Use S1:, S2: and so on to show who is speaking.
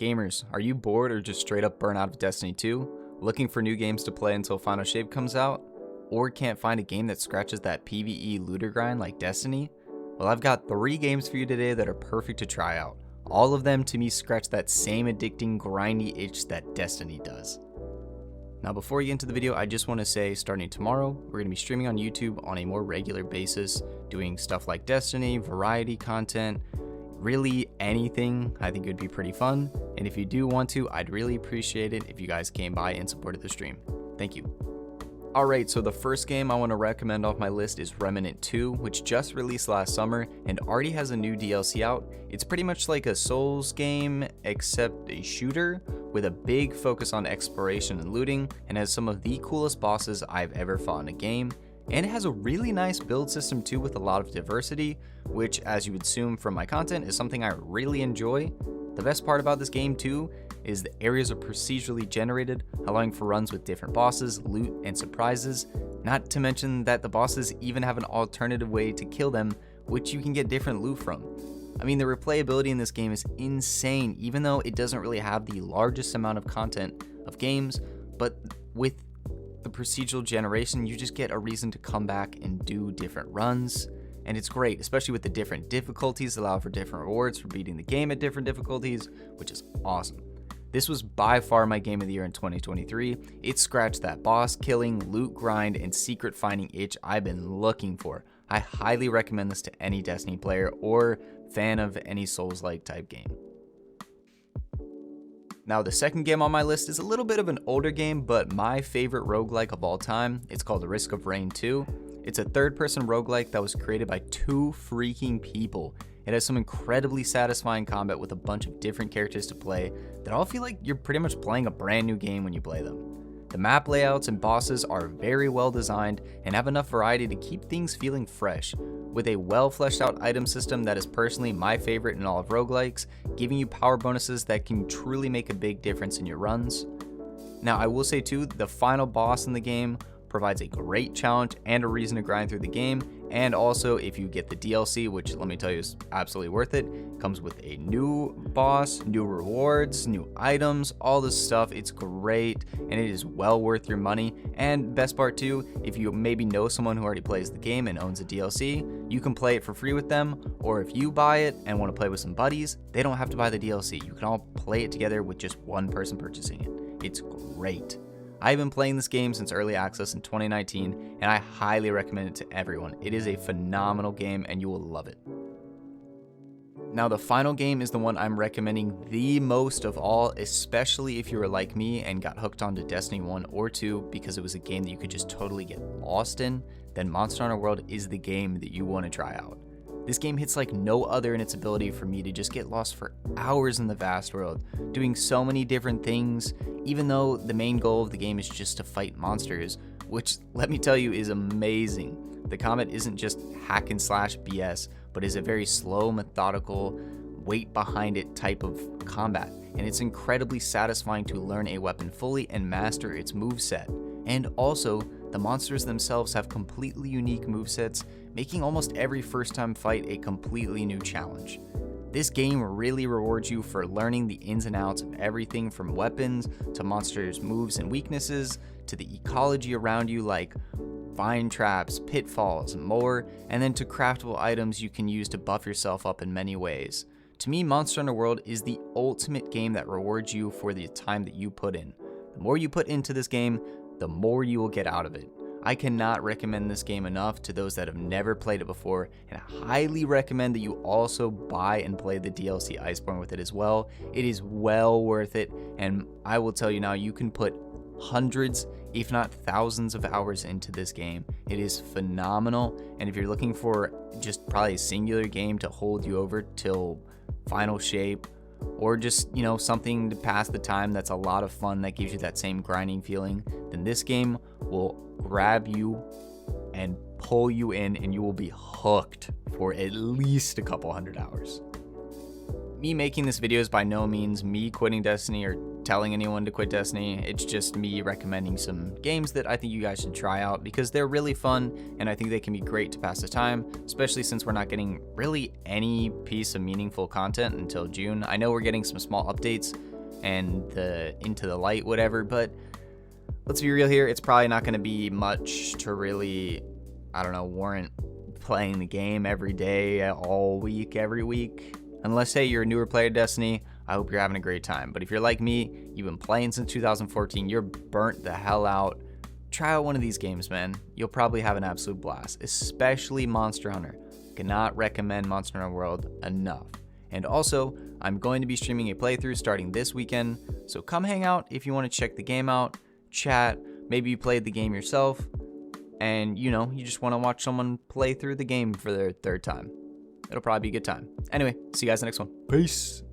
S1: Gamers, are you bored or just straight up burnt out of Destiny 2? Looking for new games to play until Final Shape comes out? Or can't find a game that scratches that PvE looter grind like Destiny? Well, I've got 3 games for you today that are perfect to try out. All of them to me scratch that same addicting grindy itch that Destiny does. Now before we get into the video, I just want to say starting tomorrow, we're going to be streaming on YouTube on a more regular basis, doing stuff like Destiny, variety content, really anything. I think it would be pretty fun, and if you do want to, I'd really appreciate it if you guys came by and supported the stream. Thank you. Alright, so the first game I want to recommend off my list is Remnant II, which just released last summer and already has a new DLC out. It's pretty much like a Souls game, except a shooter, with a big focus on exploration and looting, and has some of the coolest bosses I've ever fought in a game. And it has a really nice build system too, with a lot of diversity, which, as you would assume from my content, is something I really enjoy. The best part about this game too is the areas are procedurally generated, allowing for runs with different bosses, loot, and surprises. Not to mention that the bosses even have an alternative way to kill them, which you can get different loot from. I mean, the replayability in this game is insane, even though it doesn't really have the largest amount of content of games, but with the procedural generation, you just get a reason to come back and do different runs. And it's great, especially with the different difficulties, allow for different rewards for beating the game at different difficulties, which is awesome. This was by far my game of the year in 2023. It scratched that boss killing, loot grind, and secret finding itch I've been looking for. I highly recommend this to any Destiny player or fan of any Souls-like type game. Now, the second game on my list is a little bit of an older game, but my favorite roguelike of all time. It's called Risk of Rain 2. It's a third-person roguelike that was created by 2 freaking people. It has some incredibly satisfying combat with a bunch of different characters to play that all feel like you're pretty much playing a brand new game when you play them. The map layouts and bosses are very well designed and have enough variety to keep things feeling fresh, with a well fleshed out item system that is personally my favorite in all of roguelikes, giving you power bonuses that can truly make a big difference in your runs. Now, I will say too, the final boss in the game provides a great challenge and a reason to grind through the game, and also if you get the DLC, which let me tell you is absolutely worth it, comes with a new boss, new rewards, new items, all this stuff. It's great and it is well worth your money. And best part too, if you maybe know someone who already plays the game and owns a DLC, you can play it for free with them, or if you buy it and want to play with some buddies, they don't have to buy the DLC. You can all play it together with just one person purchasing it. It's great. I've been playing this game since early access in 2019, and I highly recommend it to everyone. It is a phenomenal game, and you will love it. Now, the final game is the one I'm recommending the most of all, especially if you were like me and got hooked onto Destiny 1 or 2 because it was a game that you could just totally get lost in. Then Monster Hunter World is the game that you want to try out. This game hits like no other in its ability for me to just get lost for hours in the vast world, doing so many different things, even though the main goal of the game is just to fight monsters, which, let me tell you, is amazing. The combat isn't just hack and slash BS, but is a very slow, methodical, weight behind it type of combat, and it's incredibly satisfying to learn a weapon fully and master its moveset. And also, the monsters themselves have completely unique movesets, making almost every first time fight a completely new challenge. This game really rewards you for learning the ins and outs of everything from weapons to monsters' moves and weaknesses to the ecology around you, like vine traps, pitfalls, and more, and then to craftable items you can use to buff yourself up in many ways. To me, Monster Hunter World is the ultimate game that rewards you for the time that you put in. The more you put into this game, the more you will get out of it. I cannot recommend this game enough to those that have never played it before, and I highly recommend that you also buy and play the DLC Iceborne with it as well. It is well worth it, and I will tell you now, you can put hundreds, if not thousands of hours into this game. It is phenomenal, and if you're looking for just probably a singular game to hold you over till Final Shape, or just, something to pass the time that's a lot of fun that gives you that same grinding feeling, then this game will grab you and pull you in, and you will be hooked for at least a couple hundred hours. Me making this video is by no means me quitting Destiny or telling anyone to quit Destiny. It's just me recommending some games that I think you guys should try out because they're really fun and I think they can be great to pass the time, especially since we're not getting really any piece of meaningful content until June. I know we're getting some small updates, and the Into the Light, whatever. But let's be real here, it's probably not going to be much to really, I don't know, warrant playing the game every day, all week, every week. Unless, hey, you're a newer player to Destiny, I hope you're having a great time. But if you're like me, you've been playing since 2014, you're burnt the hell out, try out one of these games, man. You'll probably have an absolute blast, especially Monster Hunter. Cannot recommend Monster Hunter World enough. And also, I'm going to be streaming a playthrough starting this weekend, so come hang out if you want to check the game out, chat, maybe you played the game yourself, and you just want to watch someone play through the game for their third time. It'll probably be a good time. Anyway, see you guys in the next one. Peace.